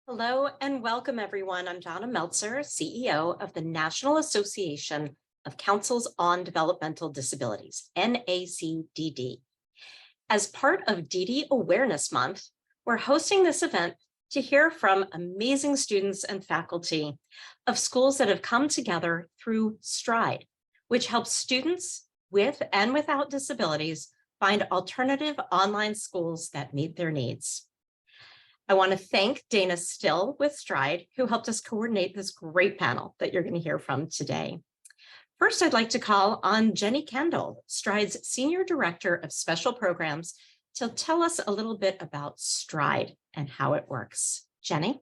Hello and welcome, everyone. I'm Donna Meltzer, CEO of the National Association of Councils on Developmental Disabilities, NACDD. As part of DD Awareness Month, we're hosting this event to hear from amazing students and faculty of schools that have come together through STRIDE, which helps students with and without disabilities find alternative online schools that meet their needs. I want to thank Dana Still with STRIDE, who helped us coordinate this great panel that you're going to hear from today. First, I'd like to call on Jenny Kendall, STRIDE's Senior Director of Special Programs, to tell us a little bit about STRIDE and how it works. Jenny?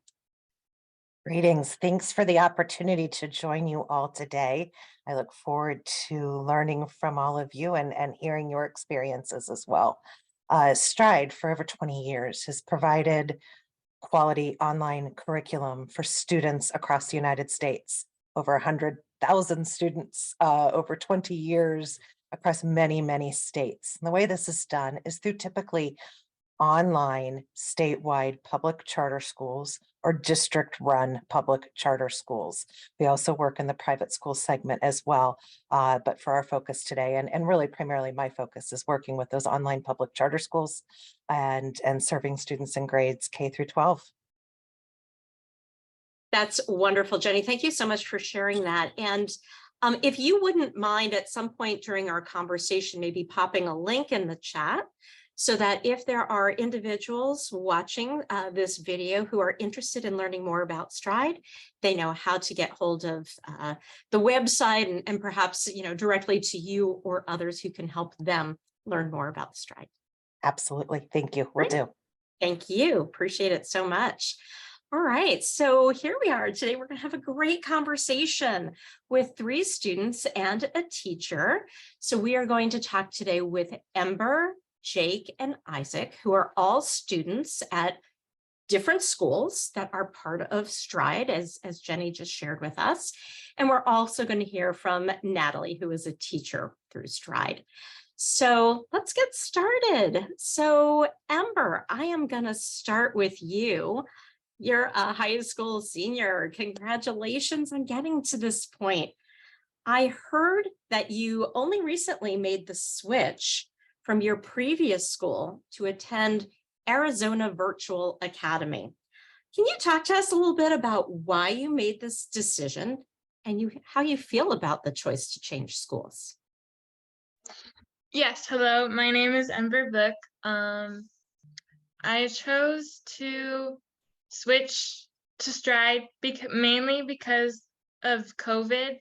Greetings. Thanks for the opportunity to join you all today. I look forward to learning from all of you and hearing your experiences as well. STRIDE, for over 20 years, has provided quality online curriculum for students across the United States. Over 100,000 students over 20 years across many, many states. And the way this is done is through typically online statewide public charter schools or district-run public charter schools. We also work in the private school segment as well, but for our focus today, and really primarily my focus is working with those online public charter schools and serving students in grades K through 12. That's wonderful, Jenny. Thank you so much for sharing that. And if you wouldn't mind at some point during our conversation, maybe popping a link in the chat, so that if there are individuals watching this video who are interested in learning more about STRIDE, they know how to get hold of the website and perhaps directly to you or others who can help them learn more about STRIDE. Absolutely. Thank you. Will do. Thank you. Appreciate it so much. All right, so here we are today. We're going to have a great conversation with 3 students and a teacher. So we are going to talk today with Ember, Jake, and Isaac, who are all students at different schools that are part of STRIDE, as Jenny just shared with us. And we're also going to hear from Natalie, who is a teacher through STRIDE. So let's get started. So Ember, I am going to start with you. You're a high school senior. Congratulations on getting to this point. I heard that you only recently made the switch from your previous school to attend Arizona Virtual Academy. Can you talk to us a little bit about why you made this decision and how you feel about the choice to change schools? Yes, hello, my name is Ember Book. I chose to switch to STRIDE mainly because of COVID.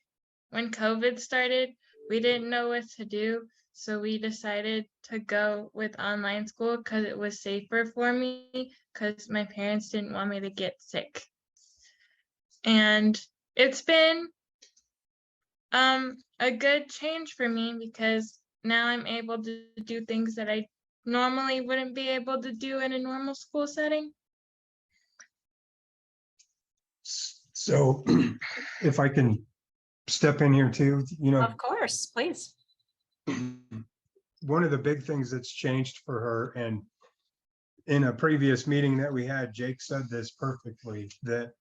When COVID started, we didn't know what to do, so we decided to go with online school because it was safer for me because my parents didn't want me to get sick. And it's been a good change for me because now I'm able to do things that I normally wouldn't be able to do in a normal school setting. So if I can step in here too, Of course, please. One of the big things that's changed for her, and in a previous meeting that we had, Jake said this perfectly, that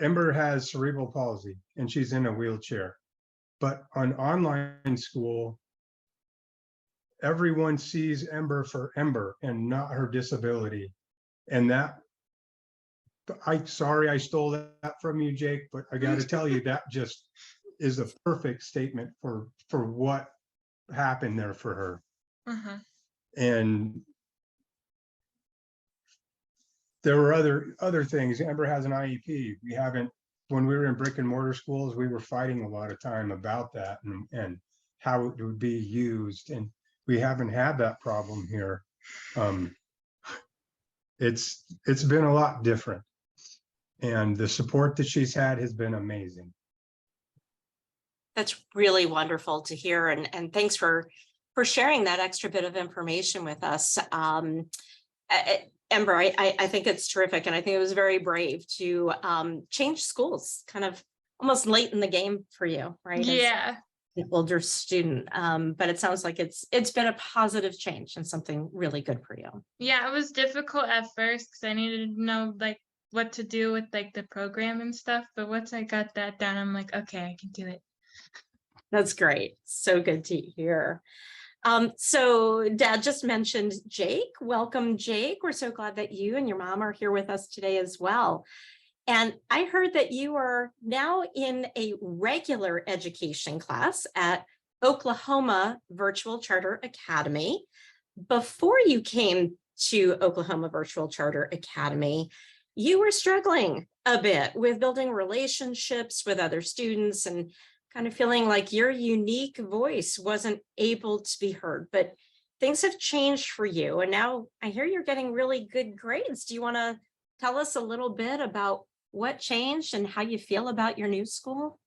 Ember has cerebral palsy and she's in a wheelchair, but on online school, everyone sees Ember for Ember and not her disability. And that, sorry I stole that from you, Jake, but I got to tell you, that just is a perfect statement for what happened there for her. And there were other things. Ember has an IEP. We haven't, when we were in brick and mortar schools, we were fighting a lot of time about that and how it would be used, and we haven't had that problem here. It's been a lot different, and the support that she's had has been amazing. That's really wonderful to hear, and thanks for sharing that extra bit of information with us. Ember, I think it's terrific, and I think it was very brave to change schools kind of almost late in the game for you, right? Yeah. As an older student, but it sounds like it's been a positive change and something really good for you. Yeah, it was difficult at first because I needed to know like what to do with like the program and stuff. But once I got that down, I'm like, okay, I can do it. That's great. So good to hear. So Dad just mentioned Jake. Welcome, Jake. We're so glad that you and your mom are here with us today as well. And I heard that you are now in a regular education class at Oklahoma Virtual Charter Academy. Before you came to Oklahoma Virtual Charter Academy, you were struggling a bit with building relationships with other students and kind of feeling like your unique voice wasn't able to be heard, but things have changed for you. And now I hear you're getting really good grades. Do you want to tell us a little bit about what changed and how you feel about your new school?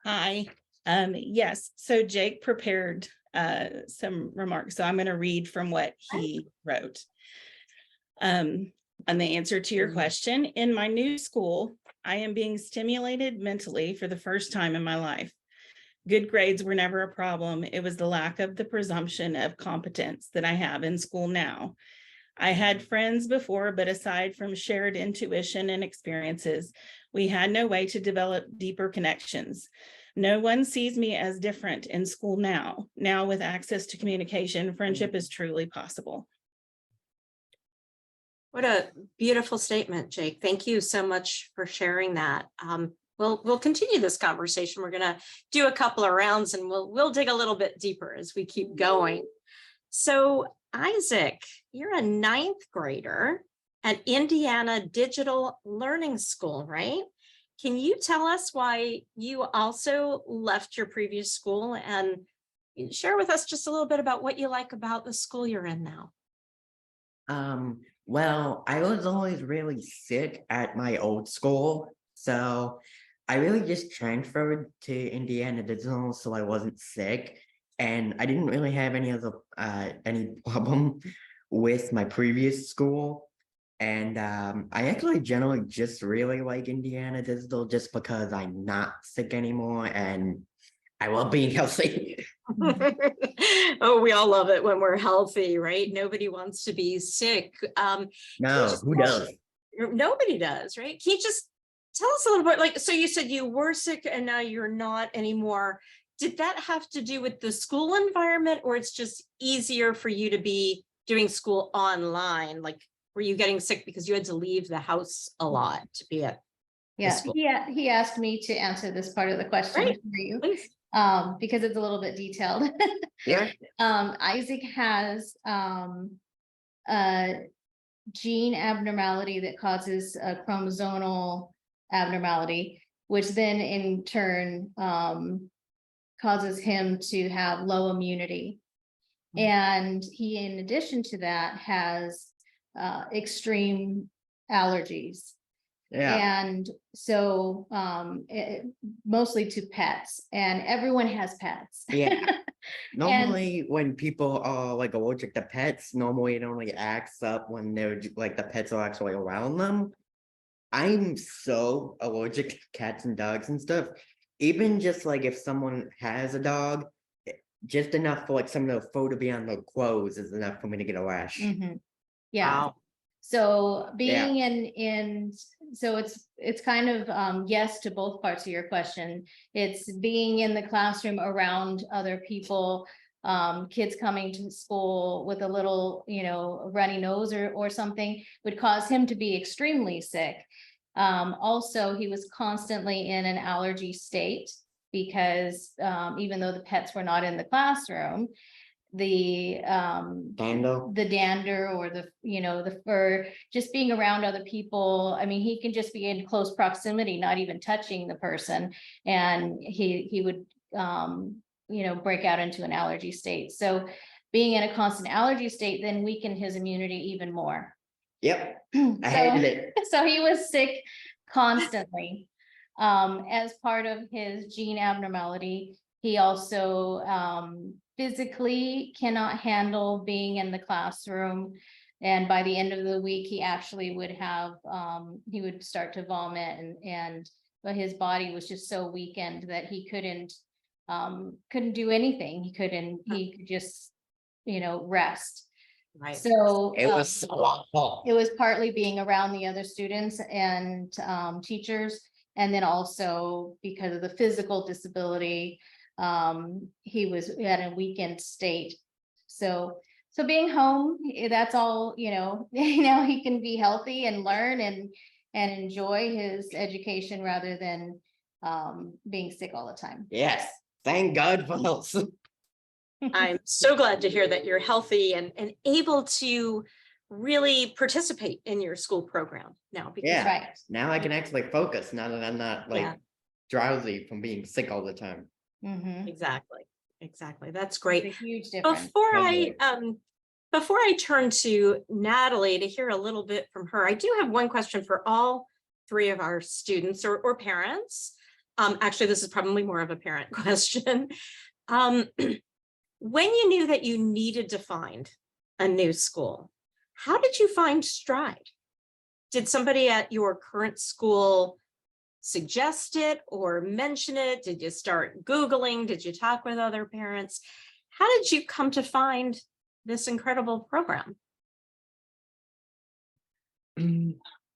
Hi. Yes, so Jake prepared some remarks. So I'm going to read from what he wrote. And the answer to your question, in my new school, I am being stimulated mentally for the first time in my life. Good grades were never a problem. It was the lack of the presumption of competence that I have in school now. I had friends before, but aside from shared intuition and experiences, we had no way to develop deeper connections. No one sees me as different in school now. Now with access to communication, friendship is truly possible. What a beautiful statement, Jake. Thank you so much for sharing that. We'll continue this conversation. We're going to do a couple of rounds and we'll dig a little bit deeper as we keep going. So Isaac, you're a 9th grader at Indiana Digital Learning School, right? Can you tell us why you also left your previous school and share with us just a little bit about what you like about the school you're in now? Well, I was always really sick at my old school, so I really just transferred to Indiana Digital so I wasn't sick, and I didn't really have any any problem with my previous school. And I actually generally just really like Indiana Digital just because I'm not sick anymore and I love being healthy. Oh, we all love it when we're healthy, right? Nobody wants to be sick. No, who does? Nobody does, right? Can you just tell us a little bit, like, so you said you were sick and now you're not anymore. Did that have to do with the school environment, or it's just easier for you to be doing school online? Like, were you getting sick because you had to leave the house a lot to be at the Yeah, school? he asked me to answer this part of the question Right, for you, please. because it's a little bit detailed. Yeah. Isaac has a gene abnormality that causes a chromosomal abnormality, which then in turn causes him to have low immunity. And he, in addition to that, has extreme allergies. Yeah. And so mostly to pets, and everyone has pets. Yeah. Normally when people are like allergic to pets, normally it only acts up when they're like the pets are actually around them. I'm so allergic to cats and dogs and stuff. Even just like if someone has a dog, just enough for like some of the fur to be on their clothes is enough for me to get a rash. Mhm. Yeah. Wow. So being in so it's kind of yes to both parts of your question. It's being in the classroom around other people, kids coming to school with a little, runny nose or something would cause him to be extremely sick. Also, he was constantly in an allergy state because even though the pets were not in the classroom, the dander or the fur, just being around other people. I mean, he can just be in close proximity, not even touching the person, and he would break out into an allergy state. So being in a constant allergy state then weakened his immunity even more. Yep. I hated it. So he was sick constantly. As part of his gene abnormality, he also physically cannot handle being in the classroom. And by the end of the week, he actually would have, he would start to vomit but his body was just so weakened that he couldn't do anything. He could just, rest. Right. So It was so awful. it was partly being around the other students and teachers, and then also because of the physical disability, he was at a weakened state. So being home, that's all, now he can be healthy and learn and enjoy his education rather than being sick all the time. Yes, thank God for those. I'm so glad to hear that you're healthy and able to really participate in your school program now. Because Yeah. Right. Now I can actually focus now that I'm not like Yeah. drowsy from being sick all the time. Mhm. Exactly. That's great. It's a huge difference. Before I turn to Natalie to hear a little bit from her, I do have one question for all three of our students or parents. Actually, this is probably more of a parent question. When you knew that you needed to find a new school, how did you find Stride? Did somebody at your current school suggest it or mention it? Did you start Googling? Did you talk with other parents? How did you come to find this incredible program?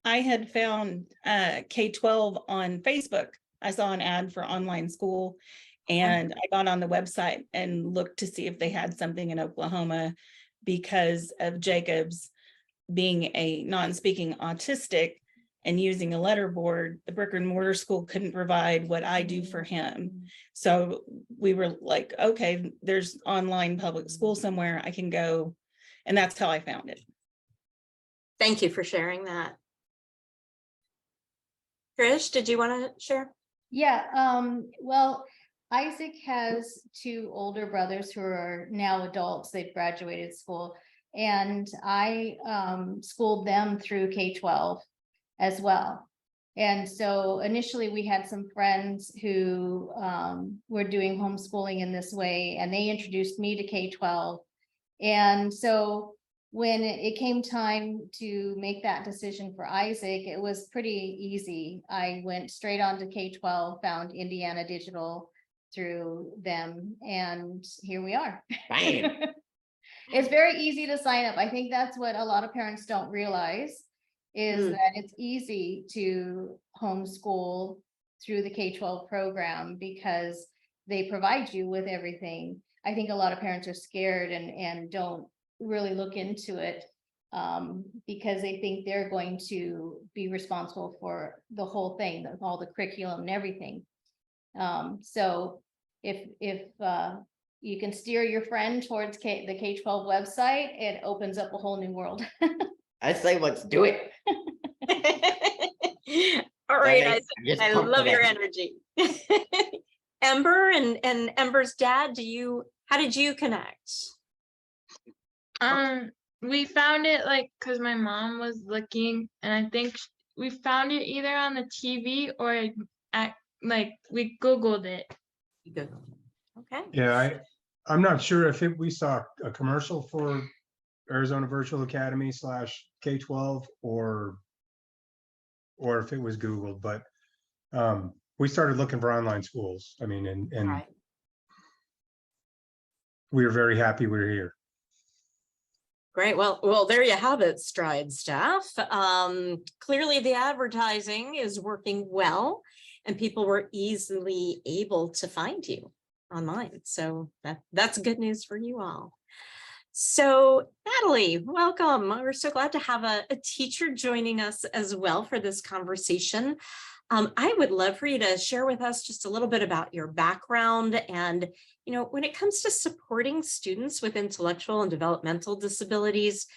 I had found K-12 on Facebook. I saw an ad for online school and I got on the website and looked to see if they had something in Oklahoma because of Jacob's being a non-speaking autistic and using a letter board. The brick and mortar school couldn't provide what I do for him. So we were like, okay, there's online public school somewhere I can go. And that's how I found it. Thank you for sharing that. Trish, did you want to share? Yeah, well, Isaac has two older brothers who are now adults. They've graduated school, and I schooled them through K-12 as well. And so initially we had some friends who were doing homeschooling in this way, and they introduced me to K-12. And so when it came time to make that decision for Isaac, it was pretty easy. I went straight on to K-12, found Indiana Digital through them, and here we are. Bam. It's very easy to sign up. I think that's what a lot of parents don't realize is that it's easy to homeschool through the K-12 program because they provide you with everything. I think a lot of parents are scared and don't really look into it because they think they're going to be responsible for the whole thing, all the curriculum and everything. So if you can steer your friend towards the K-12 website, it opens up a whole new world. I say, let's do it. All right, I pumped love your already. energy. Ember and Ember's dad, how did you connect? We found it because my mom was looking, and I think we found it either on the TV or we Googled it. Okay. Yeah, I'm not sure if we saw a commercial for Arizona Virtual Academy / K-12 or if it was Googled, but we started looking for online schools. I mean, and Right. we were very happy we were here. Great. Well, there you have it, Stride staff. Clearly the advertising is working well and people were easily able to find you online. So that's good news for you all. So Natalie, welcome. We're so glad to have a teacher joining us as well for this conversation. I would love for you to share with us just a little bit about your background and, when it comes to supporting students with intellectual and developmental disabilities,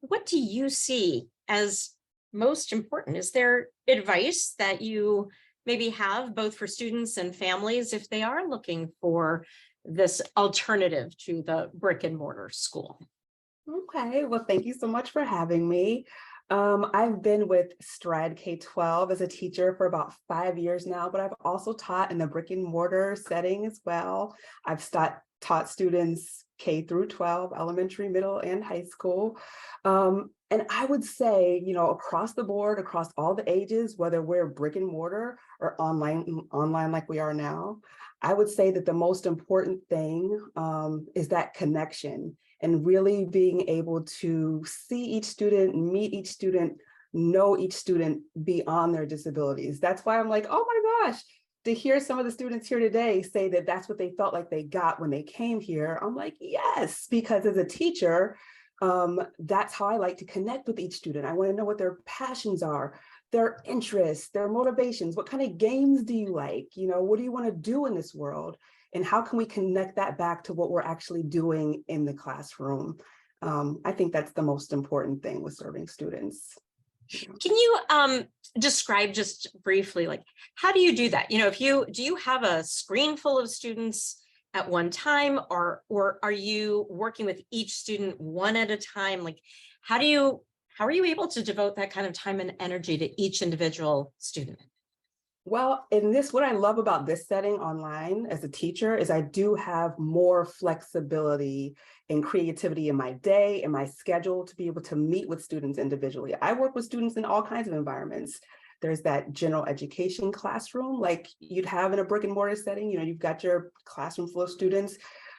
what do you see as most important? Is there advice that you maybe have both for students and families if they are looking for this alternative to the brick and mortar school? Okay, well, thank you so much for having me. I've been with Stride K-12 as a teacher for about 5 years now, but I've also taught in the brick and mortar setting as well. I've taught students K through 12, elementary, middle, and high school. And I would say, across the board, across all the ages, whether we're brick and mortar or online like we are now, I would say that the most important thing is that connection and really being able to see each student, meet each student, know each student beyond their disabilities. That's why I'm like, oh my gosh, to hear some of the students here today say that that's what they felt like they got when they came here. I'm like, yes, because as a teacher, that's how I like to connect with each student. I want to know what their passions are, their interests, their motivations. What kind of games do you like? You know, what do you want to do in this world? And how can we connect that back to what we're actually doing in the classroom? I think that's the most important thing with serving students. Can you describe just briefly, like, how do you do that? You know, do you have a screen full of students at one time, or are you working with each student one at a time? Like, how are you able to devote that kind of time and energy to each individual student? Well, what I love about this setting online as a teacher is I do have more flexibility and creativity in my day and my schedule to be able to meet with students individually. I work with students in all kinds of environments. There's that general education classroom like you'd have in a brick and mortar setting. You know, you've got your classroom full of students,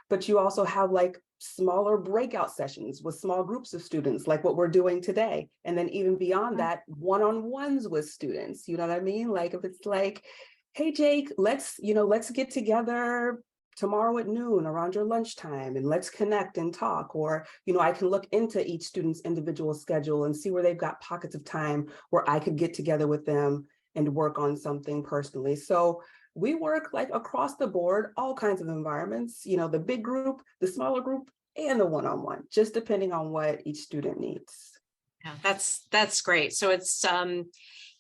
but you also have like smaller breakout sessions with small groups of students, like what we're doing today. And then even beyond that, one-on-ones with students, you know what I mean? Like if it's like, hey, Jake, let's get together tomorrow at noon around your lunchtime and let's connect and talk. Or, you know, I can look into each student's individual schedule and see where they've got pockets of time where I could get together with them and work on something personally. So we work like across the board, all kinds of environments, you know, the big group, the smaller group, and the one-on-one, just depending on what each student needs. Yeah, that's great. So it sounds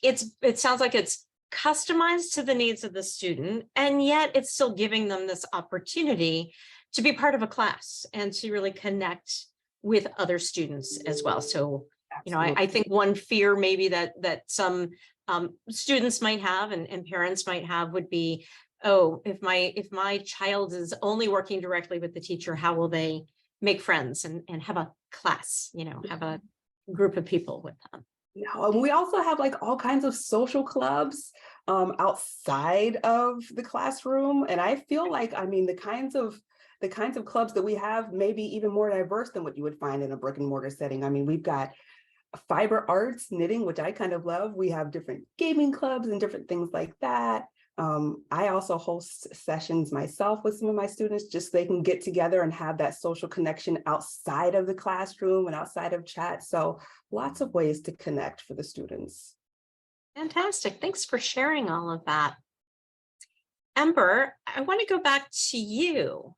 like it's customized to the needs of the student, and yet it's still giving them this opportunity to be part of a class and to really connect with other students as well. So, you know, I think one fear maybe that some students might have and parents might have would be, oh, if my child is only working directly with the teacher, how will they make friends and have a class, you know, have a group of people with them? No, and we also have like all kinds of social clubs outside of the classroom. And I feel like, I mean, the kinds of clubs that we have may be even more diverse than what you would find in a brick and mortar setting. I mean, we've got fiber arts, knitting, which I kind of love. We have different gaming clubs and different things like that. I also host sessions myself with some of my students, just so they can get together and have that social connection outside of the classroom and outside of chat. So lots of ways to connect for the students. Fantastic. Thanks for sharing all of that. Ember, I want to go back to you.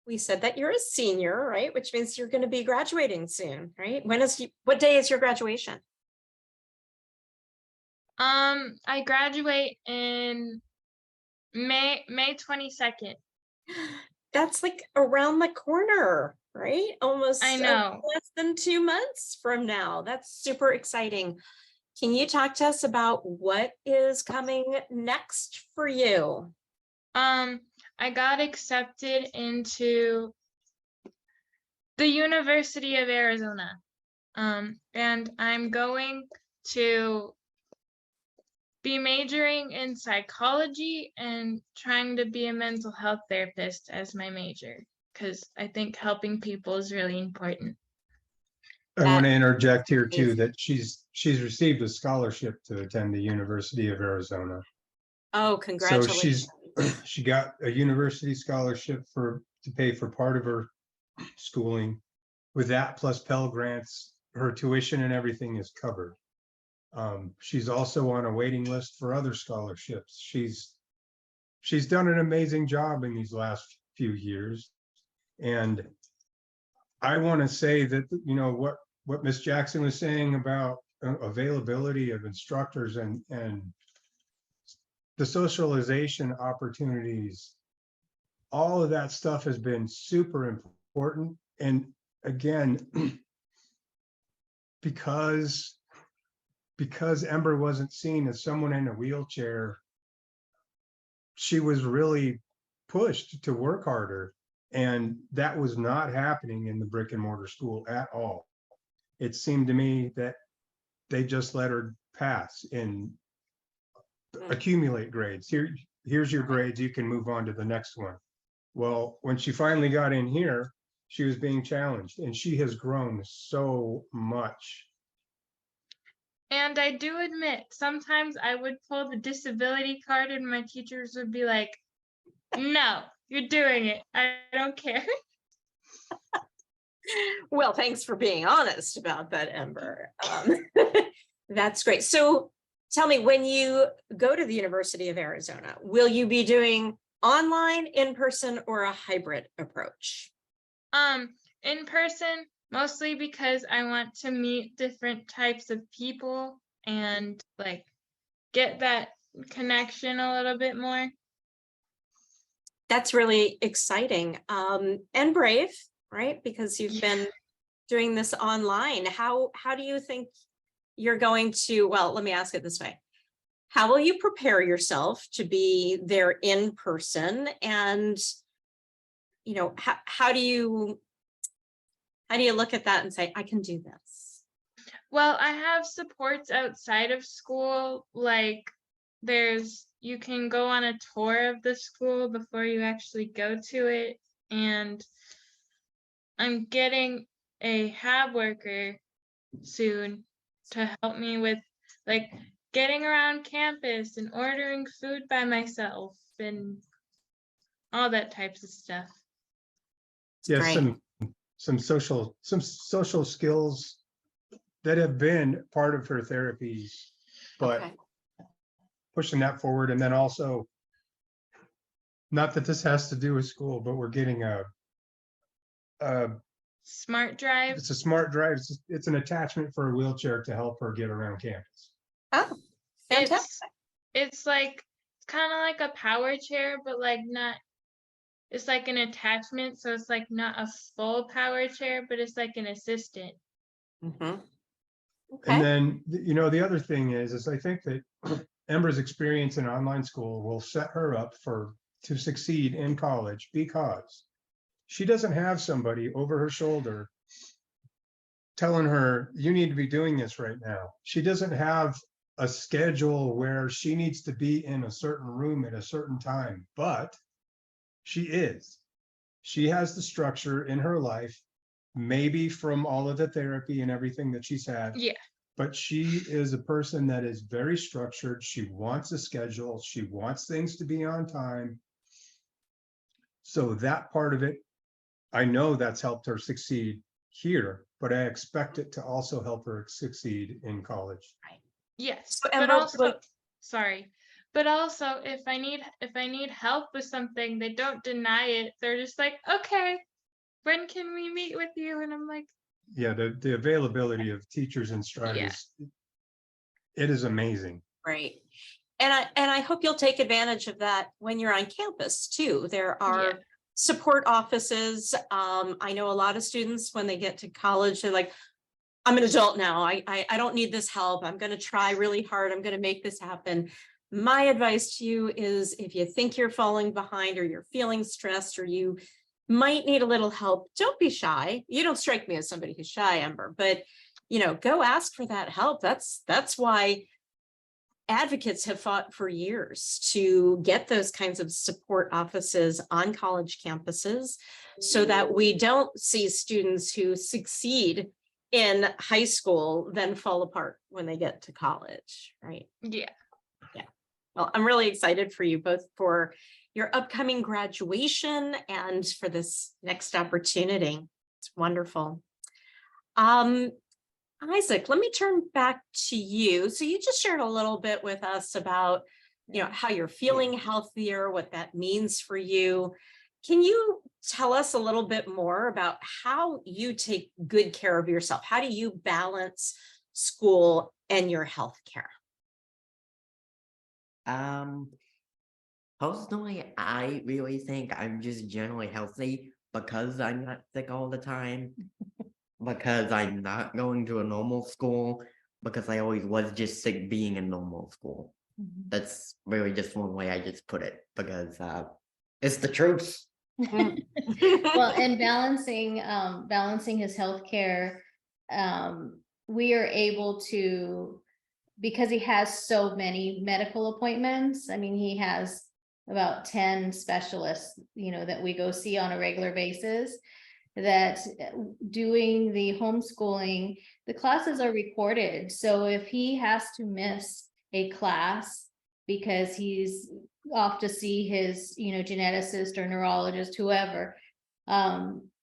We said that you're a senior, right? Which means you're going to be graduating soon, right? What day is your graduation? I graduate in May 22nd. That's like around the corner, right? Almost I know. less than 2 months from now. That's super exciting. Can you talk to us about what is coming next for you? I got accepted into the University of Arizona. And I'm going to be majoring in psychology and trying to be a mental health therapist as my major, because I think helping people is really important. I want to interject here too, that she's received a scholarship to attend the University of Arizona. Oh, congratulations. So she got a university scholarship to pay for part of her schooling. With that plus Pell Grants, her tuition and everything is covered. She's also on a waiting list for other scholarships. She's done an amazing job in these last few years. And I want to say that, you know, what Ms. Jackson was saying about availability of instructors and the socialization opportunities, all of that stuff has been super important. And again, because Ember wasn't seen as someone in a wheelchair, she was really pushed to work harder. And that was not happening in the brick and mortar school at all. It seemed to me that they just let her pass and accumulate grades. Here, here's your grades, you can move on to the next one. Well, when she finally got in here, she was being challenged, and she has grown so much. And I do admit, sometimes I would pull the disability card and my teachers would be like, no, you're doing it. I don't care. Well, thanks for being honest about that, Ember. That's great. So tell me, when you go to the University of Arizona, will you be doing online, in person, or a hybrid approach? In person, mostly because I want to meet different types of people and like get that connection a little bit more. That's really exciting, and brave, right? Because you've been doing this online. How do you think you're going to, well, let me ask it this way. How will you prepare yourself to be there in person? And, you know, how do you look at that and say, I can do this? Well, I have supports outside of school, like you can go on a tour of the school before you actually go to it. And I'm getting a hab worker soon to help me with like getting around campus and ordering food by myself and all that types of stuff. Yes, Great. some social skills that have been part of her therapies, but Okay. pushing that forward. And then also, not that this has to do with school, but we're getting a Smart drive. it's a smart drive. It's an attachment for a wheelchair to help her get around campus. Oh, fantastic. It's like kind of like a power chair, but like not, it's like an attachment, so it's like not a full power chair, but it's like an assistant. Mm-hmm. Okay. And then, you know, the other thing is I think that Ember's experience in online school will set her up to succeed in college, because she doesn't have somebody over her shoulder telling her, you need to be doing this right now. She doesn't have a schedule where she needs to be in a certain room at a certain time, but she has the structure in her life, maybe from all of the therapy and everything that she's had. Yeah. But she is a person that is very structured. She wants a schedule. She wants things to be on time. So that part of it, I know that's helped her succeed here, but I expect it to also help her succeed in college. Yes, So, but Ember, also, sorry, but also if I need help with something, they don't deny it. They're just like, okay, when can we meet with you? And I'm like, Yeah, the availability of teachers in Stride Yeah. it is amazing. Right. And I hope you'll take advantage of that when you're on campus too. There are support offices. I know a lot of students, when they get to college, they're like, I'm an adult now. I don't need this help. I'm going to try really hard. I'm going to make this happen. My advice to you is, if you think you're falling behind, or you're feeling stressed, or you might need a little help, don't be shy. You don't strike me as somebody who's shy, Ember, but you know, go ask for that help. That's why advocates have fought for years to get those kinds of support offices on college campuses, so that we don't see students who succeed in high school then fall apart when they get to college, right? yeah. Well, I'm really excited for you, both for your upcoming graduation and for this next opportunity. It's wonderful. Isaac, let me turn back to you. So you just shared a little bit with us about, you know, how you're feeling healthier, what that means for you. Can you tell us a little bit more about how you take good care of yourself? How do you balance school and your health care? Personally, I really think I'm just generally healthy because I'm not sick all the time, because I'm not going to a normal school, because I always was just sick being in normal school. That's really just one way I just put it, because it's the truth. Well, and balancing his healthcare, we are able to, because he has so many medical appointments. I mean, he has about 10 specialists, that we go see on a regular basis, that doing the homeschooling, the classes are recorded. So if he has to miss a class because he's off to see his, geneticist or neurologist, whoever,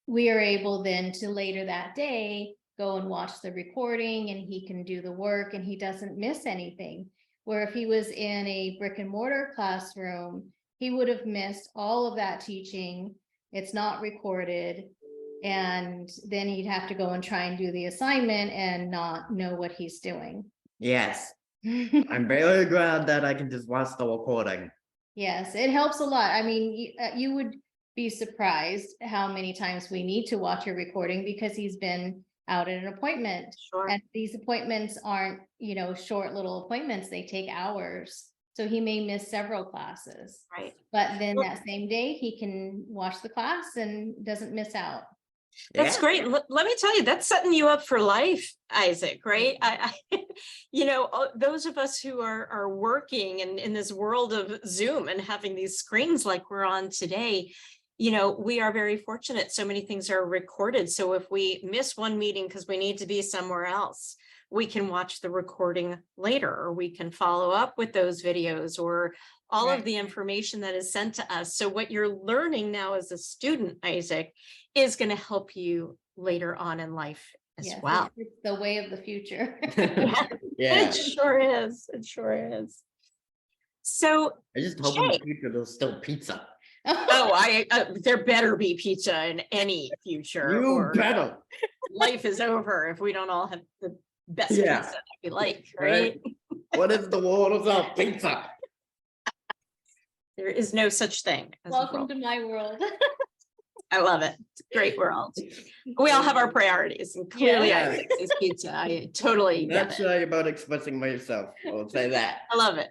we are able then to later that day go and watch the recording, and he can do the work and he doesn't miss anything. Where if he was in a brick and mortar classroom, he would have missed all of that teaching. It's not recorded. And then he'd have to go and try and do the assignment and not know what he's doing. Yes, I'm very glad that I can just watch the recording. Yes, it helps a lot. I mean, you would be surprised how many times we need to watch a recording because he's been out at an appointment. Sure. And these appointments aren't, short little appointments. They take hours. So he may miss several classes. Right. But then that same day he can watch the class and doesn't miss out. That's Yeah. great. Let me tell you, that's setting you up for life, Isaac, right? Those of us who are working in this world of Zoom and having these screens like we're on today, we are very fortunate. So many things are recorded. So if we miss one meeting because we need to be somewhere else, we can watch the recording later, or we can follow up with those videos or all of Right. the information that is sent to us. So what you're learning now as a student, Isaac, is going to help you later on in life as Yes, well. it's the way of the future. Yeah, It sure is. It sure is. So, I just hope in the Jake. future there's still pizza. there better be pizza in any future, You or better. life is over if we don't all have the best Yeah. pizza that we like, Right. right? What if the world without pizza? There is no such thing as a Welcome world. to my world. I love it. It's a great world. We all have our priorities, and clearly Yeah. Isaac's is pizza. I totally Not get it. shy about expressing myself. I'll say that. I love it.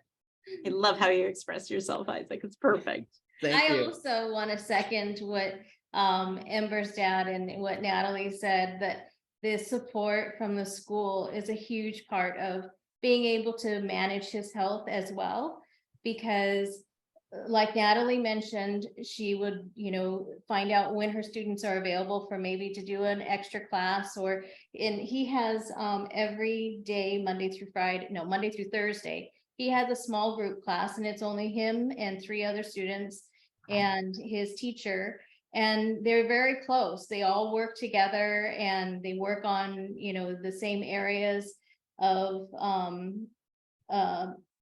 I love how you express yourself, Isaac. It's perfect. Thank I you. also want to second what Ember's dad and what Natalie said, that the support from the school is a huge part of being able to manage his health as well. Because like Natalie mentioned, she would, find out when her students are available for maybe to do an extra class, and he has every day, Monday through Thursday, he has a small group class, and it's only him and 3 other students and his teacher, and they're very close. They all work together and they work on, the same areas of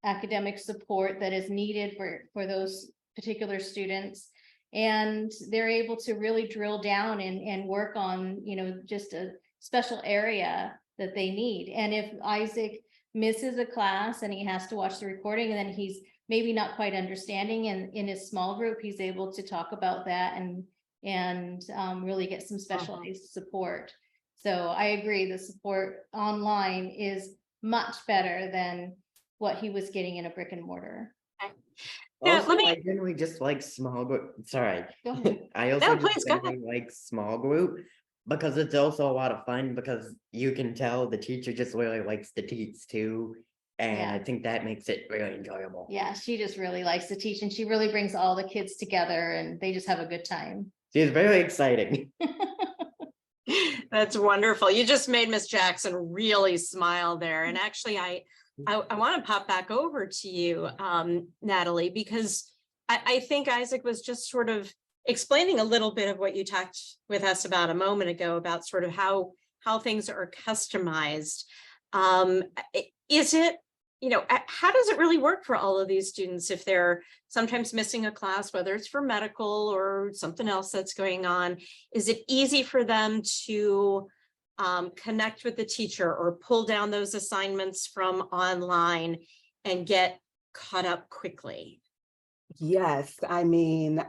academic support that is needed for those particular students. And they're able to really drill down and work on, just a special area that they need. And if Isaac misses a class and he has to watch the recording, and then he's maybe not quite understanding, and in his small group, he's able to talk about that and really get some specialized support. So I agree, the support online is much better than what he was getting in a brick and mortar. Yeah, Also, let me- I generally just like small group. Sorry. Go ahead. I also please, just go ahead. generally like small group because it's also a lot of fun, because you can tell the teacher just really likes to teach too. And I Yeah. think that makes it really enjoyable. Yeah, she just really likes to teach, and she really brings all the kids together and they just have a good time. She's very exciting. That's wonderful. You just made Miss Jackson really smile there. And actually, I want to pop back over to you, Natalie, because I think Isaac was just sort of explaining a little bit of what you talked with us about a moment ago, about sort of how things are customized. Is it, how does it really work for all of these students if they're sometimes missing a class, whether it's for medical or something else that's going on? Is it easy for them to connect with the teacher or pull down those assignments from online and get caught up quickly? Yes, I mean,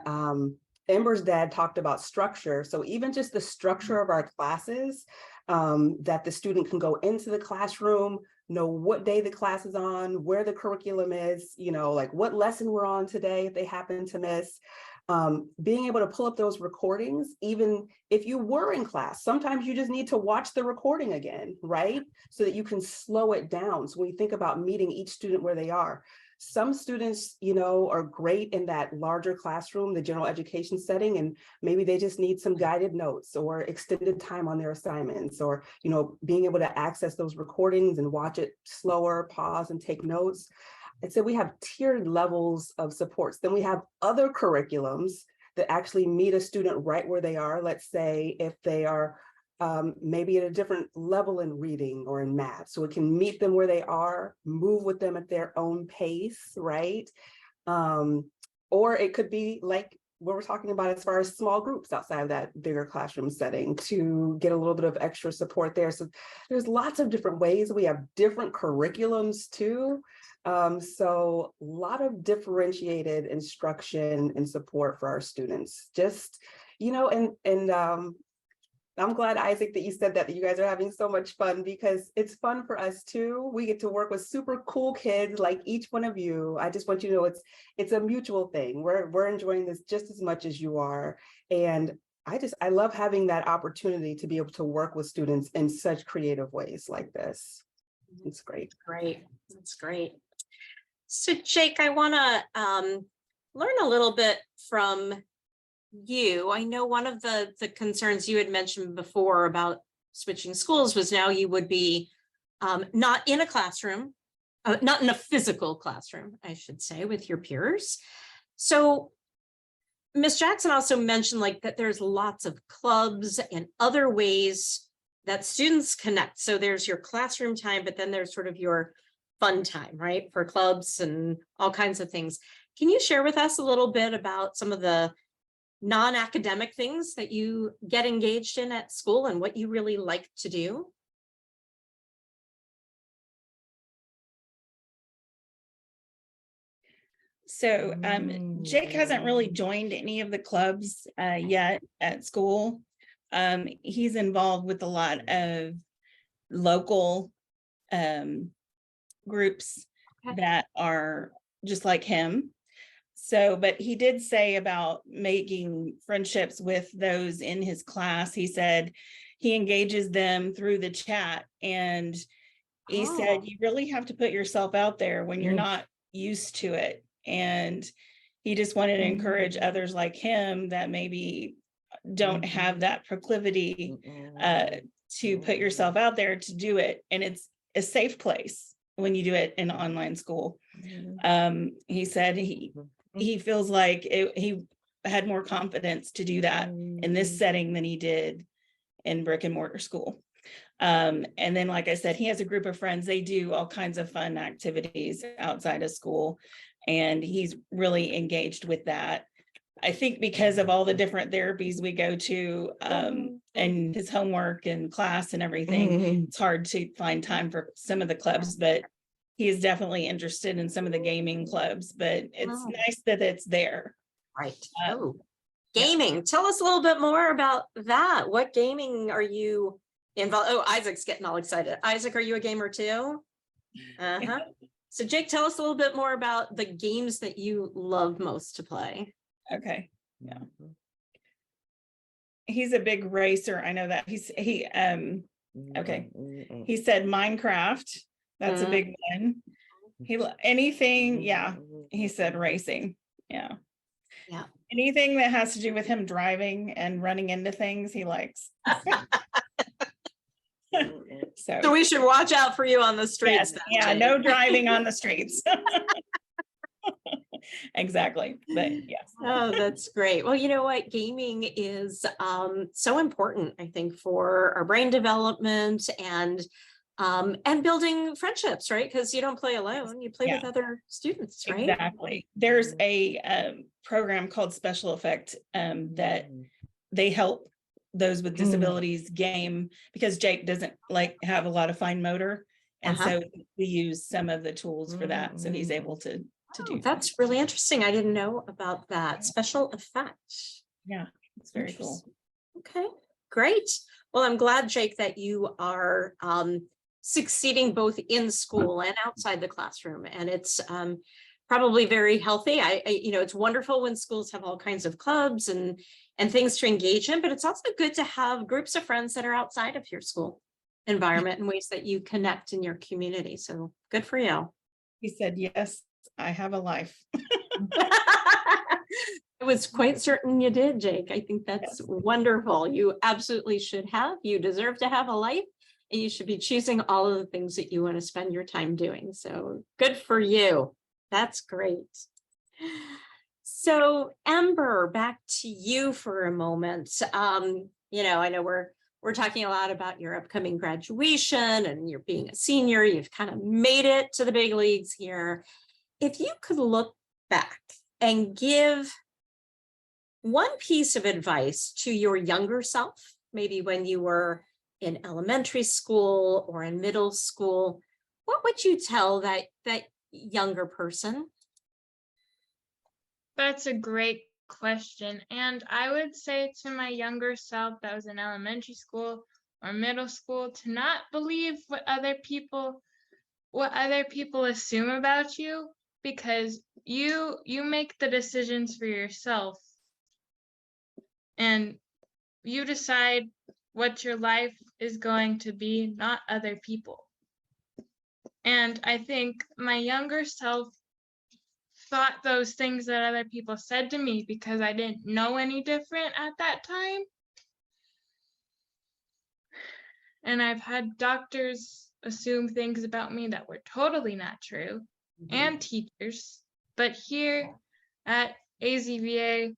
Ember's dad talked about structure. So even just the structure of our classes, that the student can go into the classroom, know what day the class is on, where the curriculum is, like what lesson we're on today if they happen to miss. Being able to pull up those recordings, even if you were in class, sometimes you just need to watch the recording again, right? So that you can slow it down. So when you think about meeting each student where they are, some students, you know, are great in that larger classroom, the general education setting, and maybe they just need some guided notes or extended time on their assignments, or, you know, being able to access those recordings and watch it slower, pause and take notes. And so we have tiered levels of supports. Then we have other curriculums that actually meet a student right where they are. Let's say if they are maybe at a different level in reading or in math. So it can meet them where they are, move with them at their own pace, right? Or it could be like what we're talking about as far as small groups outside of that bigger classroom setting to get a little bit of extra support there. So there's lots of different ways. We have different curriculums too. So a lot of differentiated instruction and support for our students. Just, you know, and I'm glad, Isaac, that you said that you guys are having so much fun, because it's fun for us too. We get to work with super cool kids like each one of you. I just want you to know it's a mutual thing. We're enjoying this just as much as you are. And I love having that opportunity to be able to work with students in such creative ways like this. It's great. Great. That's great. So Jake, I want to learn a little bit from you. I know one of the concerns you had mentioned before about switching schools was now you would be not in a classroom, not in a physical classroom, I should say, with your peers. So Ms. Jackson also mentioned like that there's lots of clubs and other ways that students connect. So there's your classroom time, but then there's sort of your fun time, right? For clubs and all kinds of things. Can you share with us a little bit about some of the non-academic things that you get engaged in at school and what you really like to do? So Jake hasn't really joined any of the clubs yet at school. He's involved with a lot of local groups that are just like him. So, but he did say about making friendships with those in his class. He said he engages them through the chat, and he said you really have to put yourself out there when you're not used to it. And he just wanted to encourage others like him that maybe don't have that proclivity to put yourself out there to do it. And it's a safe place when you do it in online school. He said he feels like he had more confidence to do that in this setting than he did in brick and mortar school. And then, like I said, he has a group of friends. They do all kinds of fun activities outside of school, and he's really engaged with that. I think because of all the different therapies we go to and his homework and class and everything, it's hard to find time for some of the clubs, but he is definitely interested in some of the gaming clubs, but it's nice that it's there. Right. Gaming. Yeah. Tell us a little bit more about that. What gaming are you involved? Oh, Isaac's getting all excited. Isaac, are you a gamer too? So Jake, tell us a little bit more about the games that you love most to play. Okay. Yeah. He's a big racer. I know that. Okay. He said Minecraft. That's a big one. Anything, yeah. He said racing. Yeah. Yeah. Anything that has to do with him driving and running into things, he likes. So we should watch out for you on the streets. Yes, yeah, no driving on the streets. Exactly. But yes. Oh, that's great. Well, you know what? Gaming is so important, I think, for our brain development and building friendships, right? Because you don't play alone, you play with other students, right? Exactly. There's a program called Special Effect that they help those with disabilities game, because Jake doesn't have a lot of fine motor. And so we use some of the tools for that. So he's able to do that's really interesting. I didn't know about that. Special Effect. Yeah, it's very cool. Okay, great. Well, I'm glad, Jake, that you are succeeding both in school and outside the classroom, and it's probably very healthy. It's wonderful when schools have all kinds of clubs and things to engage in, but it's also good to have groups of friends that are outside of your school environment in ways that you connect in your community. So good for you. He said, yes, I have a life. I was quite certain you did, Jake. I think that's wonderful. You absolutely should have. You deserve to have a life, and you should be choosing all of the things that you want to spend your time doing. So good for you. That's great. So Amber, back to you for a moment. I know we're talking a lot about your upcoming graduation and you're being a senior. You've kind of made it to the big leagues here. If you could look back and give one piece of advice to your younger self, maybe when you were in elementary school or in middle school, what would you tell that younger person? That's a great question. And I would say to my younger self that was in elementary school or middle school to not believe what other people assume about you, because you make the decisions for yourself and you decide what your life is going to be, not other people. And I think my younger self thought those things that other people said to me because I didn't know any different at that time. And I've had doctors assume things about me that were totally not true, and teachers. But here at AZVA,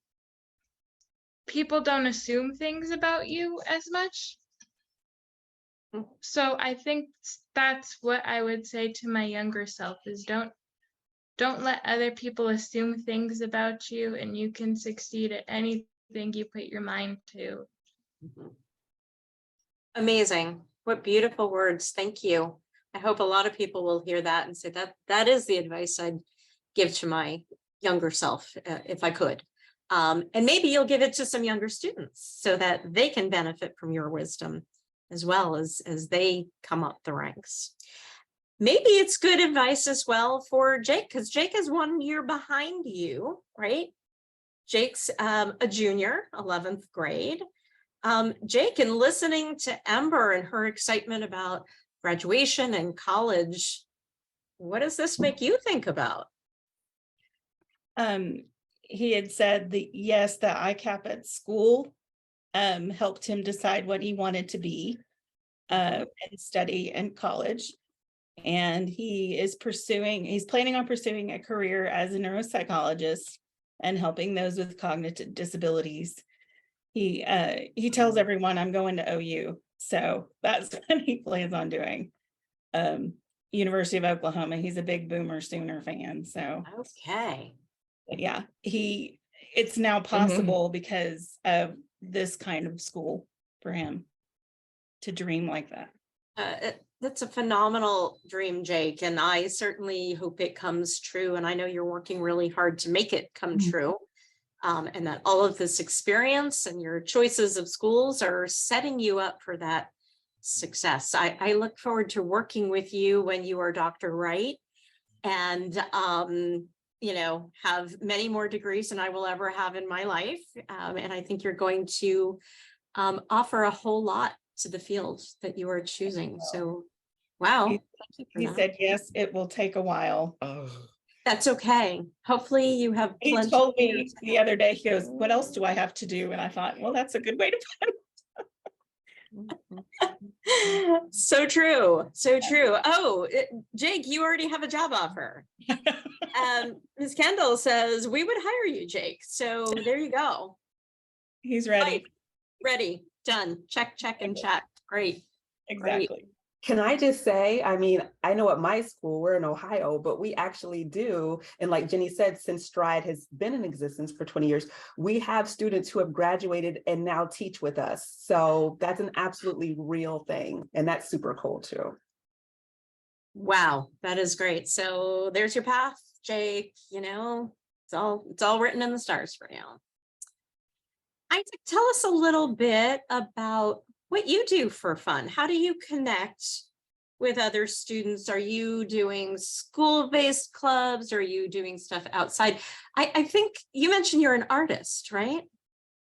people don't assume things about you as much. So I think that's what I would say to my younger self is don't let other people assume things about you, and you can succeed at anything you put your mind to. Amazing. What beautiful words. Thank you. I hope a lot of people will hear that and say that is the advice I'd give to my younger self if I could. And maybe you'll give it to some younger students so that they can benefit from your wisdom as well as they come up the ranks. Maybe it's good advice as well for Jake, because Jake is 1 year behind you, right? Jake's a junior, 11th grade. Jake, in listening to Amber and her excitement about graduation and college, what does this make you think about? He had said that yes, the ICAP at school helped him decide what he wanted to be and study in college. And he's planning on pursuing a career as a neuropsychologist and helping those with cognitive disabilities. He tells everyone, I'm going to OU. So that's what he plans on doing. University of Oklahoma. He's a big Boomer Sooner fan. So okay. Yeah, it's now possible because of this kind of school for him to dream like that. That's a phenomenal dream, Jake, and I certainly hope it comes true. And I know you're working really hard to make it come true. And that all of this experience and your choices of schools are setting you up for that success. I look forward to working with you when you are Dr. Wright and, have many more degrees than I will ever have in my life. And I think you're going to offer a whole lot to the field that you are choosing. So, wow. He said, yes, it will take a while. That's okay. Hopefully you have He plenty. told me the other day, he goes, what else do I have to do? And I thought, well, that's a good way to put it. So true. So true. Oh, Jake, you already have a job offer. Ms. Kendall says we would hire you, Jake. So there you go. He's ready. Ready. Done. Check, and check. Great. Exactly. Great. Can I just say, I mean, I know at my school, we're in Ohio, but we actually do. And like Jenny said, since Stride has been in existence for 20 years, we have students who have graduated and now teach with us. So that's an absolutely real thing. And that's super cool too. Wow, that is great. So there's your path, Jake. It's all written in the stars for you. Isaac, tell us a little bit about what you do for fun. How do you connect with other students? Are you doing school-based clubs? Are you doing stuff outside? I think you mentioned you're an artist, right?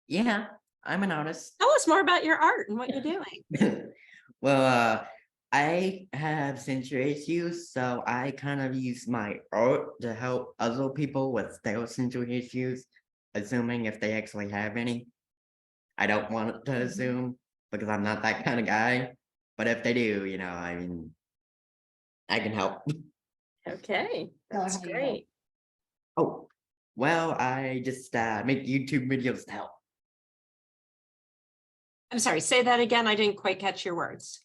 Yeah, I'm an artist. Tell us more about your art and what you're doing. Well, I have sensory issues, so I kind of use my art to help other people with their sensory issues, assuming if they actually have any. I don't want to assume because I'm not that kind of guy, but if they do, I mean, I can help. Okay, Tell her that's how you help. great. Oh, well, I just make YouTube videos to help. I'm sorry, say that again. I didn't quite catch your words.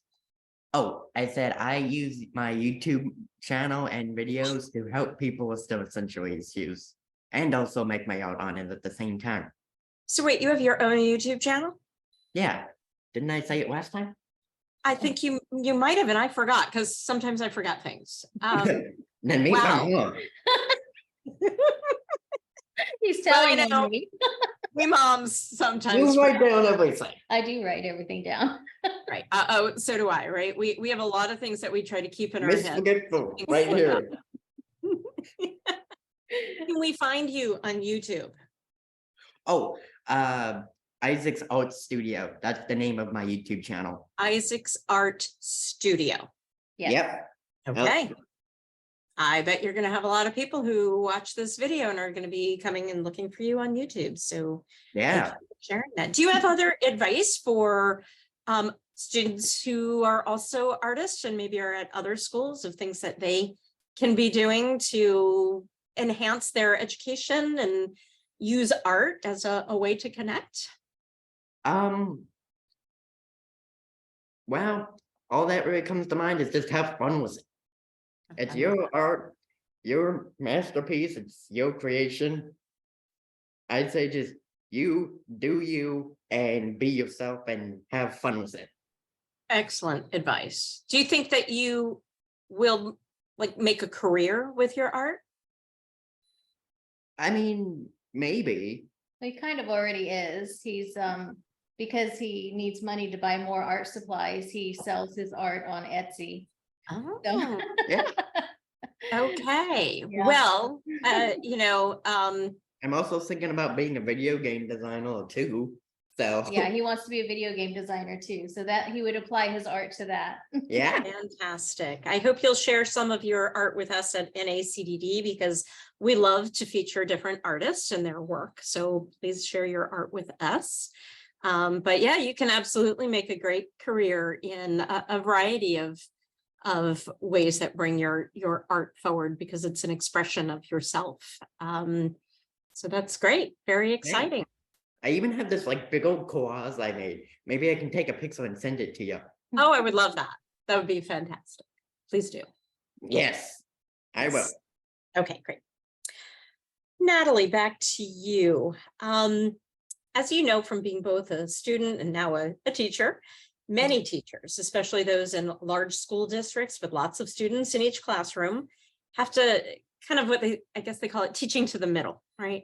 Oh, I said I use my YouTube channel and videos to help people with their sensory issues and also make my art on it at the same time. So wait, you have your own YouTube channel? Yeah, didn't I say it last time? I think you might have, and I forgot because sometimes I forgot things. Then meet wow. my mom. He's Well, telling you know, on me. we moms sometimes You write forget. down everything. I do write everything down. Right. Oh, so do I, right? We have a lot of things that we try to keep in our Miss head. Forgetful, Things right slip up. here. Can we find you on YouTube? Oh, Isaac's Art Studio. That's the name of my YouTube channel. Isaac's Art Studio. Yes. Yep. Okay. I bet you're going to have a lot of people who watch this video and are going to be coming and looking for you on YouTube. So thank Yeah. you for sharing that. Do you have other advice for students who are also artists and maybe are at other schools of things that they can be doing to enhance their education and use art as a way to connect? Well, all that really comes to mind is just have fun with it. It's your art, your masterpiece, it's your creation. I'd say just you do you and be yourself and have fun with it. Excellent advice. Do you think that you will make a career with your art? I mean, maybe. He kind of already is. He's because he needs money to buy more art supplies, he sells his art on Etsy. Oh, So Yeah. okay. Yeah. Well, I'm also thinking about being a video game designer too. So yeah, he wants to be a video game designer too, so that he would apply his art to that. yeah. fantastic. I hope you'll share some of your art with us at NACDD because we love to feature different artists and their work. So please share your art with us. But yeah, you can absolutely make a great career in a variety of ways that bring your art forward because it's an expression of yourself. So that's great. Very exciting. I even have this big old collage I made. Maybe I can take a picture and send it to you. Oh, I would love that. That would be fantastic. Please do. Yes, I will. Yes. Okay, great. Natalie, back to you. As you know, from being both a student and now a teacher, many teachers, especially those in large school districts with lots of students in each classroom, have to kind of I guess they call it teaching to the middle, right?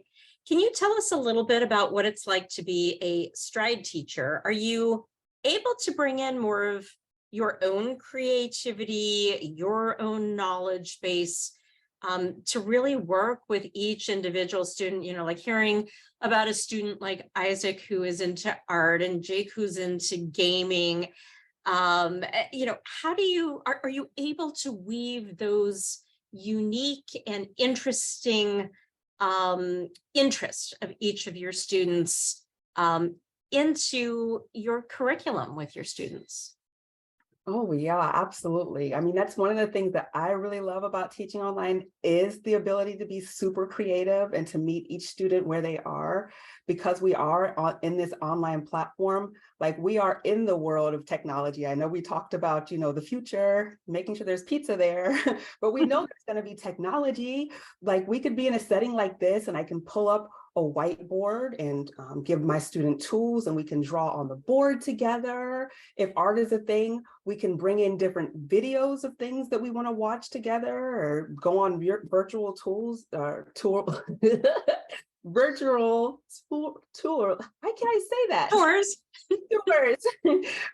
Can you tell us a little bit about what it's like to be a stride teacher? Are you able to bring in more of your own creativity, your own knowledge base to really work with each individual student, like hearing about a student like Isaac who is into art and Jake who's into gaming. How do you, are you able to weave those unique and interesting interest of each of your students into your curriculum with your students? Oh, yeah, absolutely. I mean, that's one of the things that I really love about teaching online is the ability to be super creative and to meet each student where they are, because we are in this online platform, we are in the world of technology. I know we talked about, the future, making sure there's pizza there, but we know there's going to be technology. We could be in a setting like this and I can pull up a whiteboard and give my student tools and we can draw on the board together. If art is a thing, we can bring in different videos of things that we want to watch together or go on virtual tools, virtual tour. How can I say that? Tours. Tours.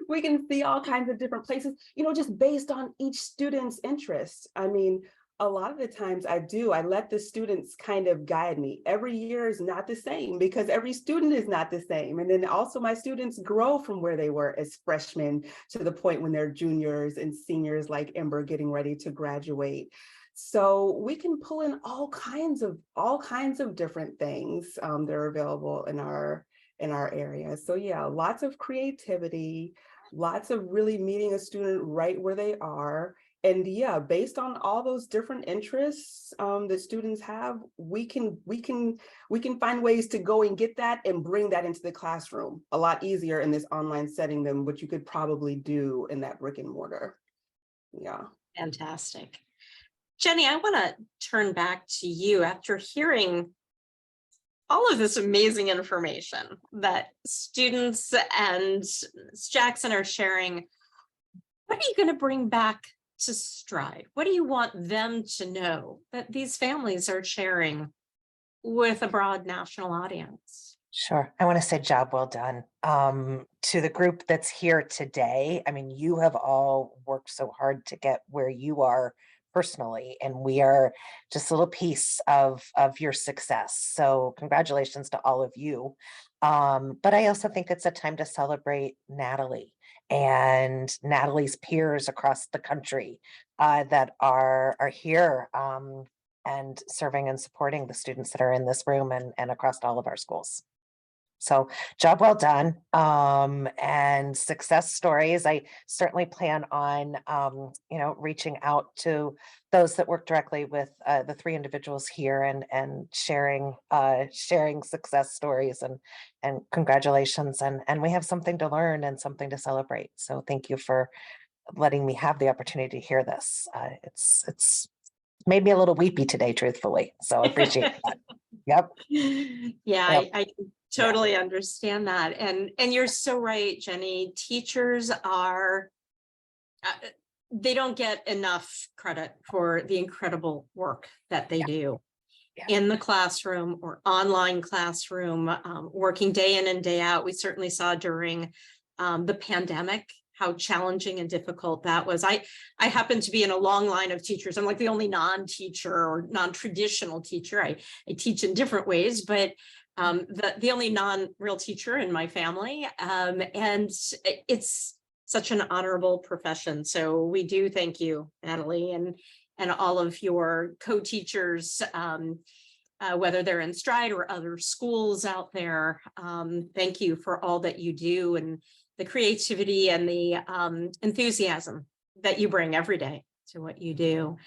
We can see all kinds of different places, just based on each student's interests. I mean, A lot of the times I let the students kind of guide me. Every year is not the same because every student is not the same. And then also my students grow from where they were as freshmen to the point when they're juniors and seniors like Ember getting ready to graduate. So we can pull in all kinds of different things that are available in our area. So yeah, lots of creativity, lots of really meeting a student right where they are. And yeah, based on all those different interests that students have, we can find ways to go and get that and bring that into the classroom a lot easier in this online setting than what you could probably do in that brick and mortar. Yeah. Fantastic. Jenny, I want to turn back to you after hearing all of this amazing information that students and Jackson are sharing. What are you going to bring back to Stride? What do you want them to know that these families are sharing with a broad national audience? Sure. I want to say job well done. To the group that's here today, I mean, you have all worked so hard to get where you are personally, and we are just a little piece of your success. So congratulations to all of you. But I also think it's a time to celebrate Natalie and Natalie's peers across the country that are here and serving and supporting the students that are in this room and across all of our schools. So job well done, and success stories. I certainly plan on, reaching out to those that work directly with the three individuals here and sharing success stories and congratulations. And we have something to learn and something to celebrate. So thank you for letting me have the opportunity to hear this. It's made me a little weepy today, truthfully. So I appreciate that. Yep. Yeah, Yep. I totally understand that. And you're so right, Jenny. Teachers are, they don't get enough credit for the incredible work that they do in the classroom or online classroom, working day in and day out. We certainly saw during the pandemic how challenging and difficult that was. I happen to be in a long line of teachers. I'm like the only non-teacher or non-traditional teacher. I teach in different ways, but the only non-real teacher in my family. And it's such an honorable profession. So we do thank you, Natalie, and all of your co-teachers, whether they're in Stride or other schools out there. Thank you for all that you do and the creativity and the enthusiasm that you bring every day to what you do.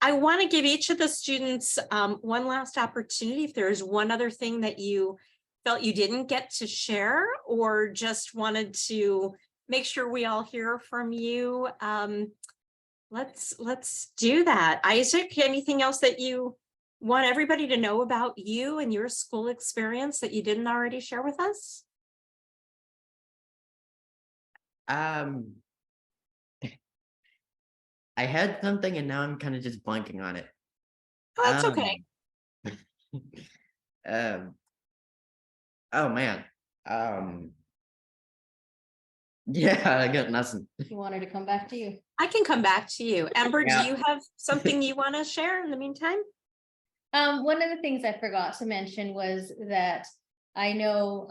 I want to give each of the students one last opportunity. If there's one other thing that you felt you didn't get to share or just wanted to make sure we all hear from you, let's do that. Isaac, anything else that you want everybody to know about you and your school experience that you didn't already share with us? I had something and now I'm kind of just blanking on it. Oh, that's okay. Oh man. Yeah, I got nothing. You wanted to come back to you. I can come back to you. Amber, Yeah. do you have something you want to share in the meantime? One of the things I forgot to mention was that I know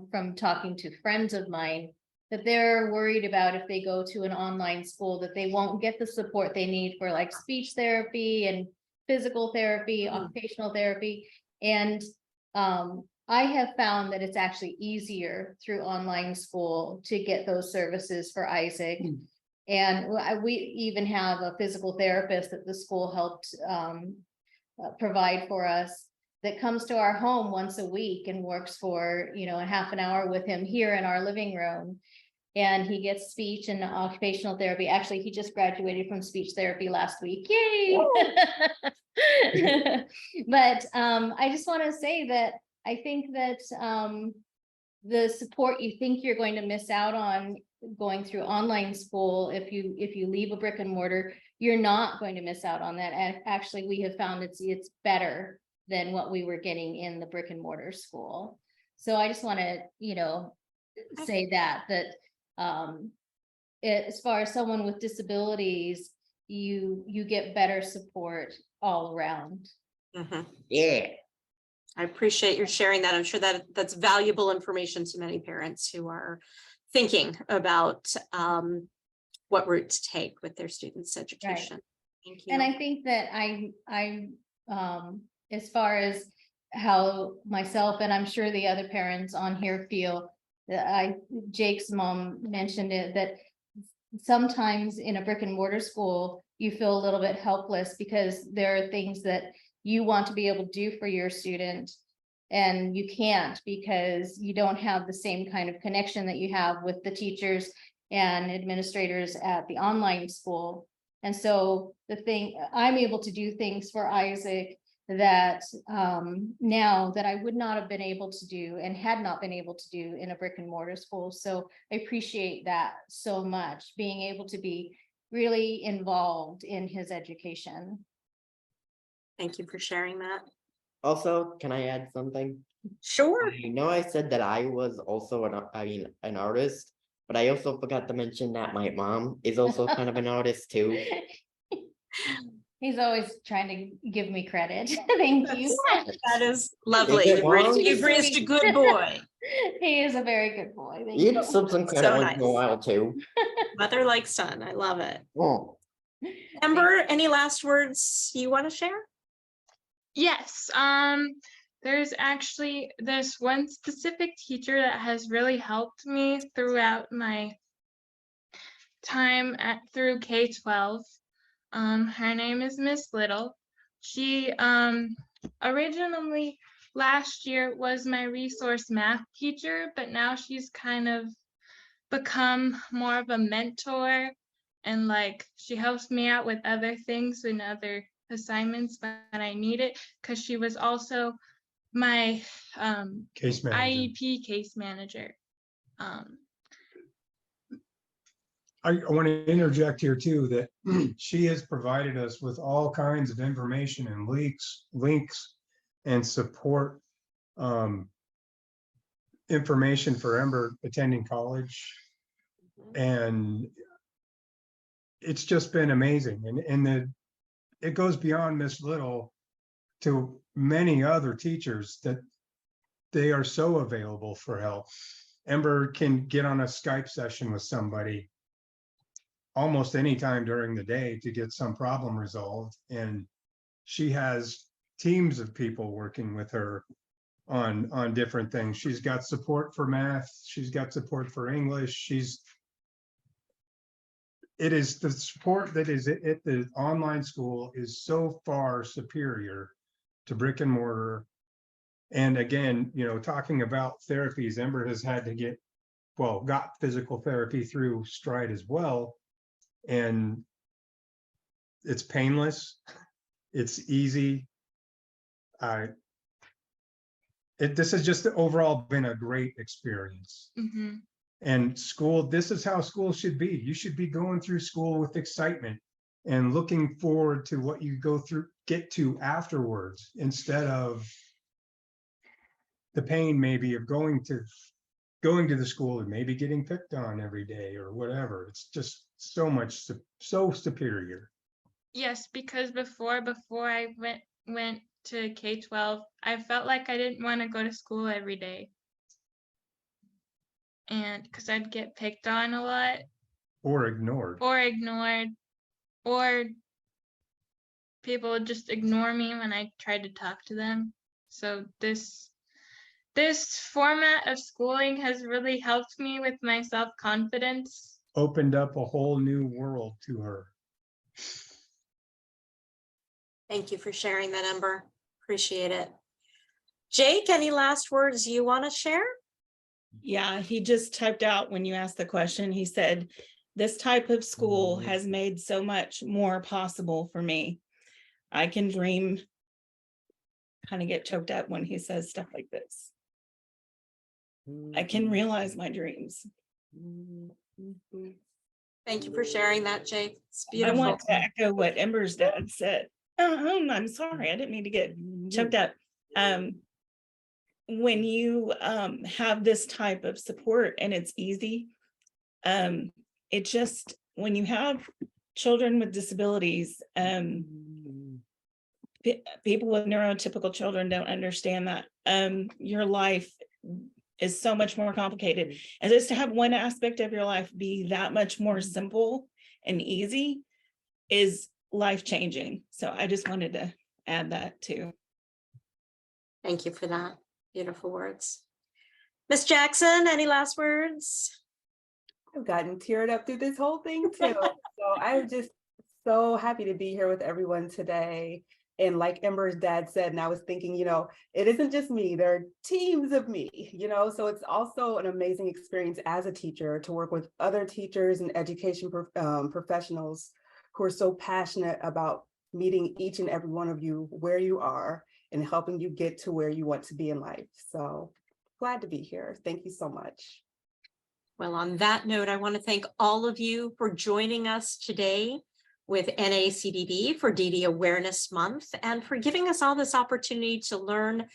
from talking to friends of mine that they're worried about if they go to an online school that they won't get the support they need for like speech therapy and physical therapy, occupational therapy. And I have found that it's actually easier through online school to get those services for Isaac. And we even have a physical therapist that the school helped provide for us that comes to our home once a week and works for, a half an hour with him here in our living room. And he gets speech and occupational therapy. Actually, he just graduated from speech therapy last week. Yay! But I just want to say that I think that the support you think you're going to miss out on going through online school, if you leave a brick and mortar, you're not going to miss out on that. And actually, we have found it's better than what we were getting in the brick and mortar school. So I just want to, say that as far as someone with disabilities, you get better support all around. Mhm. Yeah. I appreciate your sharing that. I'm sure that that's valuable information to many parents who are thinking about what route to take with their students' education. Thank you. And I think that as far as how myself and I'm sure the other parents on here feel, that Jake's mom mentioned it, that sometimes in a brick and mortar school, you feel a little bit helpless because there are things that you want to be able to do for your student and you can't because you don't have the same kind of connection that you have with the teachers and administrators at the online school. And so I'm able to do things for Isaac that now that I would not have been able to do and had not been able to do in a brick and mortar school. So I appreciate that so much, being able to be really involved in his education. Thank you for sharing that. Also, can I add something? Sure. I know I said that I was also an artist, but I also forgot to mention that my mom is also kind of an artist too. He's always trying to give me credit. Thank you. That is lovely. Is it wrong? You've raised a good boy. He is a very good boy. Thank You you. deserve some credit So once in a nice. while too. Mother like son. I love it. Oh. Ember, any last words you want to share? Yes, there's actually this one specific teacher that has really helped me throughout my time through K-12. Her name is Miss Little. She originally last year was my resource math teacher, but now she's kind of become more of a mentor, and like she helps me out with other things and other assignments when I need it, because she was also my Case manager. IEP case manager. I want to interject here too, that she has provided us with all kinds of information and links and support information for Ember attending college. And it's just been amazing. And it goes beyond Miss Little to many other teachers that they are so available for help. Ember can get on a Skype session with somebody almost any time during the day to get some problem resolved. And she has teams of people working with her on different things. She's got support for math. She's got support for English. It is the support that is at the online school is so far superior to brick and mortar. And again, talking about therapies, Ember has had to got physical therapy through Stride as well. And it's painless. It's easy. This has just overall been a great experience. Mm-hmm. And school, this is how school should be. You should be going through school with excitement and looking forward to what you get to afterwards, instead of the pain maybe of going to the school and maybe getting picked on every day or whatever. It's just so superior. Yes, because before I went to K-12, I felt like I didn't want to go to school every day. And because I'd get picked on a lot. Or ignored. Or people would just ignore me when I tried to talk to them. So this format of schooling has really helped me with my self-confidence. Opened up a whole new world to her. Thank you for sharing that, Ember. Appreciate it. Jake, any last words you want to share? Yeah, he just typed out when you asked the question, he said, this type of school has made so much more possible for me. I can dream, kind of get choked up when he says stuff like this. I can realize my dreams. Thank you for sharing that, Jake. It's I beautiful. want to echo what Ember's dad said. I'm sorry, I didn't mean to get choked up. When you have this type of support and it's easy, it just, when you have children with disabilities, people with neurotypical children don't understand that your life is so much more complicated. And just to have one aspect of your life be that much more simple and easy is life-changing. So I just wanted to add that too. Thank you for that. Beautiful words. Miss Jackson, any last words? I've gotten teared up through this whole thing too. So I'm just so happy to be here with everyone today. And like Ember's dad said, and I was thinking, it isn't just me, there are teams of me, so it's also an amazing experience as a teacher to work with other teachers and education professionals who are so passionate about meeting each and every one of you where you are and helping you get to where you want to be in life. So glad to be here. Thank you so much. Well, on that note, I want to thank all of you for joining us today with NACDD for DD Awareness Month and for giving us all this opportunity to learn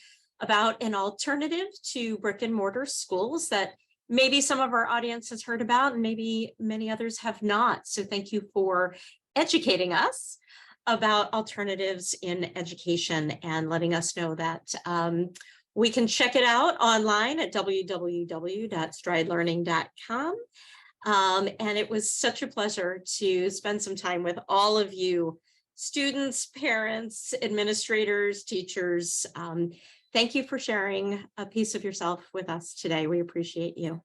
about an alternative to brick and mortar schools that maybe some of our audience has heard about and maybe many others have not. So thank you for educating us about alternatives in education and letting us know that we can check it out online at www.stridelearning.com. And it was such a pleasure to spend some time with all of you, students, parents, administrators, teachers. Thank you for sharing a piece of yourself with us today. We appreciate you.